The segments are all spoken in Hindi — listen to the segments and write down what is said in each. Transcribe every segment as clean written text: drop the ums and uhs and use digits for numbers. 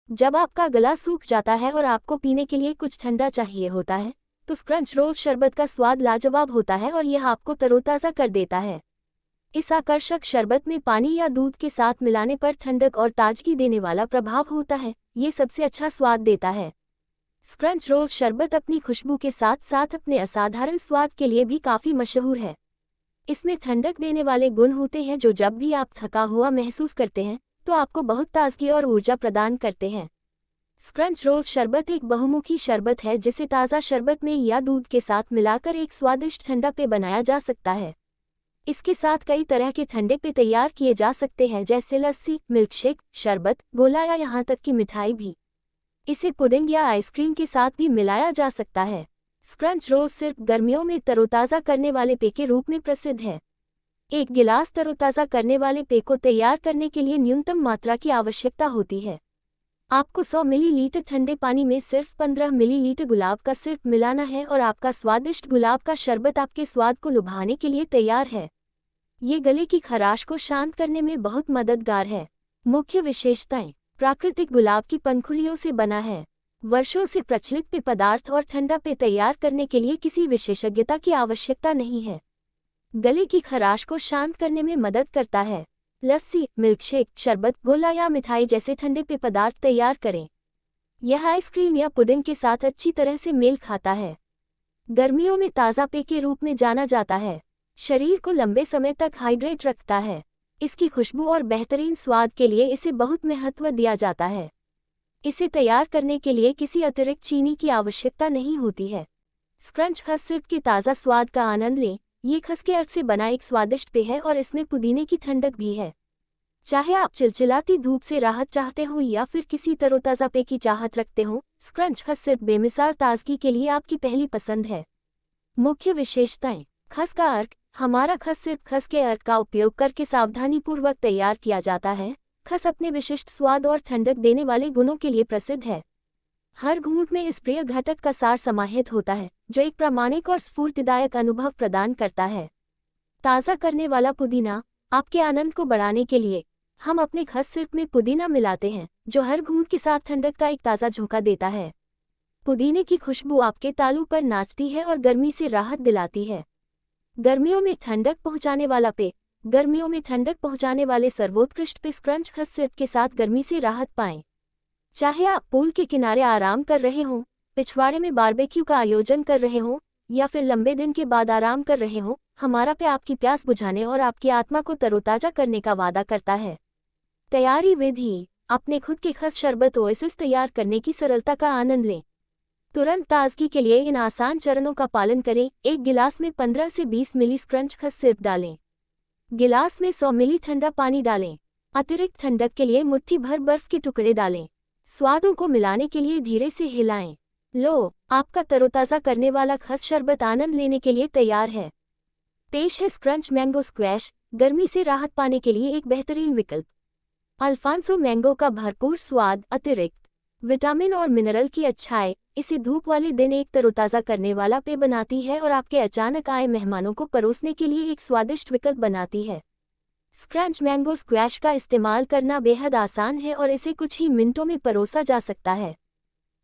जब आपका गला सूख जाता है और आपको पीने के लिए कुछ ठंडा चाहिए होता है, तो स्क्रंच रोज शरबत का स्वाद लाजवाब होता है और यह आपको तरोताज़ा कर देता है। इस आकर्षक शरबत में पानी या दूध के साथ मिलाने पर ठंडक और ताजगी देने वाला प्रभाव होता है, ये सबसे अच्छा स्वाद देता है। स्क्रंच रोज शरबत अपनी खुशबू के साथ साथ अपने असाधारण स्वाद के लिए भी काफ़ी मशहूर है। इसमें ठंडक देने वाले गुण होते हैं जो जब भी आप थका हुआ महसूस करते हैं तो आपको बहुत ताजगी और ऊर्जा प्रदान करते हैं। स्क्रंच रोज शरबत एक बहुमुखी शरबत है जिसे ताज़ा शरबत में या दूध के साथ मिलाकर एक स्वादिष्ट ठंडा पेय बनाया जा सकता है। इसके साथ कई तरह के ठंडे पेय तैयार किए जा सकते हैं जैसे लस्सी, मिल्कशेक, शरबत, गोला या यहाँ तक कि मिठाई भी। इसे पुडिंग या आइसक्रीम के साथ भी मिलाया जा सकता है। स्क्रंच रोज सिर्फ गर्मियों में तरोताज़ा करने वाले पेय के रूप में प्रसिद्ध है। एक गिलास तरोताज़ा करने वाले पेय को तैयार करने के लिए न्यूनतम मात्रा की आवश्यकता होती है। आपको 100 मिलीलीटर ठंडे पानी में सिर्फ 15 मिलीलीटर गुलाब का सिरप मिलाना है और आपका स्वादिष्ट गुलाब का शरबत आपके स्वाद को लुभाने के लिए तैयार है। ये गले की खराश को शांत करने में बहुत मददगार है। मुख्य विशेषताएं: प्राकृतिक गुलाब की पंखुड़ियों से बना है। वर्षों से प्रचलित पेय पदार्थ और ठंडा पेय तैयार करने के लिए किसी विशेषज्ञता की आवश्यकता नहीं है। गले की खराश को शांत करने में मदद करता है। लस्सी, मिल्कशेक, शरबत, गोला या मिठाई जैसे ठंडे पेय पदार्थ तैयार करें। यह आइसक्रीम या पुडिंग के साथ अच्छी तरह से मेल खाता है। गर्मियों में ताज़ा पेय के रूप में जाना जाता है। शरीर को लंबे समय तक हाइड्रेट रखता है। इसकी खुशबू और बेहतरीन स्वाद के लिए इसे बहुत महत्व दिया जाता है। इसे तैयार करने के लिए किसी अतिरिक्त चीनी की आवश्यकता नहीं होती है। स्क्रंच खस सिरप के ताज़ा स्वाद का आनंद लें। ये खस के अर्क से बना एक स्वादिष्ट पेय है और इसमें पुदीने की ठंडक भी है। चाहे आप चिलचिलाती धूप से राहत चाहते हो या फिर किसी तरोताज़ा पेय की चाहत रखते हो, स्क्रंच खस सिरप बेमिसाल ताजगी के लिए आपकी पहली पसंद है। मुख्य विशेषताएं: खस का अर्क: हमारा खस सिर्फ खस के अर्क का उपयोग करके सावधानीपूर्वक तैयार किया जाता है। खस अपने विशिष्ट स्वाद और ठंडक देने वाले गुणों के लिए प्रसिद्ध है। हर घूंट में इस प्रिय घटक का सार समाहित होता है जो एक प्रामाणिक और स्फूर्तिदायक अनुभव प्रदान करता है। ताज़ा करने वाला पुदीना: आपके आनंद को बढ़ाने के लिए हम अपने खस सिरप में पुदीना मिलाते हैं जो हर घूंट के साथ ठंडक का एक ताज़ा झोंका देता है। पुदीने की खुशबू आपके तालू पर नाचती है और गर्मी से राहत दिलाती है। गर्मियों में ठंडक पहुंचाने वाला पेय: गर्मियों में ठंडक पहुंचाने वाले सर्वोत्कृष्ट पेय स्क्रंच खस सिरप के साथ गर्मी से राहत पाएं। चाहे आप पूल के किनारे आराम कर रहे हों, पिछवाड़े में बारबेक्यू का आयोजन कर रहे हों या फिर लंबे दिन के बाद आराम कर रहे हों, हमारा पेय आपकी प्यास बुझाने और आपकी आत्मा को तरोताज़ा करने का वादा करता है। तैयारी विधि: अपने खुद के खस शरबत ओएसिस तैयार करने की सरलता का आनंद लें। तुरंत ताजगी के लिए इन आसान चरणों का पालन करें। एक गिलास में 15 से 20 मिली स्क्रंच खस सिरप डालें। गिलास में 100 मिली ठंडा पानी डालें। अतिरिक्त ठंडक के लिए मुट्ठी भर बर्फ के टुकड़े डालें। स्वादों को मिलाने के लिए धीरे से हिलाएं। लो, आपका तरोताज़ा करने वाला खस शरबत आनंद लेने के लिए तैयार है। पेश है स्क्रंच मैंगो स्क्वैश, गर्मी से राहत पाने के लिए एक बेहतरीन विकल्प। अल्फांसो मैंगो का भरपूर स्वाद, अतिरिक्त विटामिन और मिनरल की अच्छाई इसे धूप वाले दिन एक तरोताज़ा करने वाला पेय बनाती है और आपके अचानक आए मेहमानों को परोसने के लिए एक स्वादिष्ट विकल्प बनाती है। स्क्रंच मैंगो स्क्वैश का इस्तेमाल करना बेहद आसान है और इसे कुछ ही मिनटों में परोसा जा सकता है।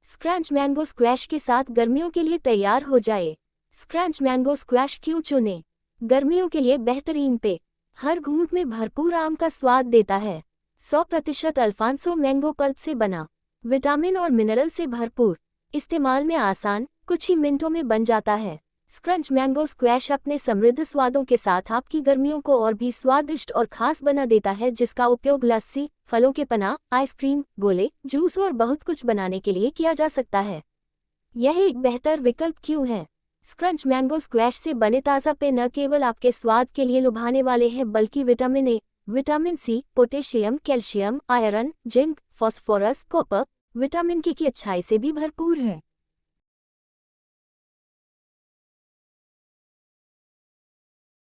स्क्रंच मैंगो स्क्वैश के साथ गर्मियों के लिए तैयार हो जाए। स्क्रंच मैंगो स्क्वैश क्यों चुनें? गर्मियों के लिए बेहतरीन पेय, हर घूंट में भरपूर आम का स्वाद देता है। 100% अल्फांसो मैंगो पल्प से बना, विटामिन और मिनरल से भरपूर, इस्तेमाल में आसान, कुछ ही मिनटों में बन जाता है। स्क्रंच मैंगो स्क्वैश अपने समृद्ध स्वादों के साथ आपकी गर्मियों को और भी स्वादिष्ट और खास बना देता है, जिसका उपयोग लस्सी, फलों के पना, आइसक्रीम, गोले, जूस और बहुत कुछ बनाने के लिए किया जा सकता है। यह एक बेहतर विकल्प क्यों है? स्क्रंच मैंगो स्क्वैश से बने ताज़ा पेय न केवल आपके स्वाद के लिए लुभाने वाले हैं बल्कि vitamin A, vitamin C, potassium, calcium, iron, zinc, phosphorus, copper, vitamin K की अच्छाई से भी भरपूर है।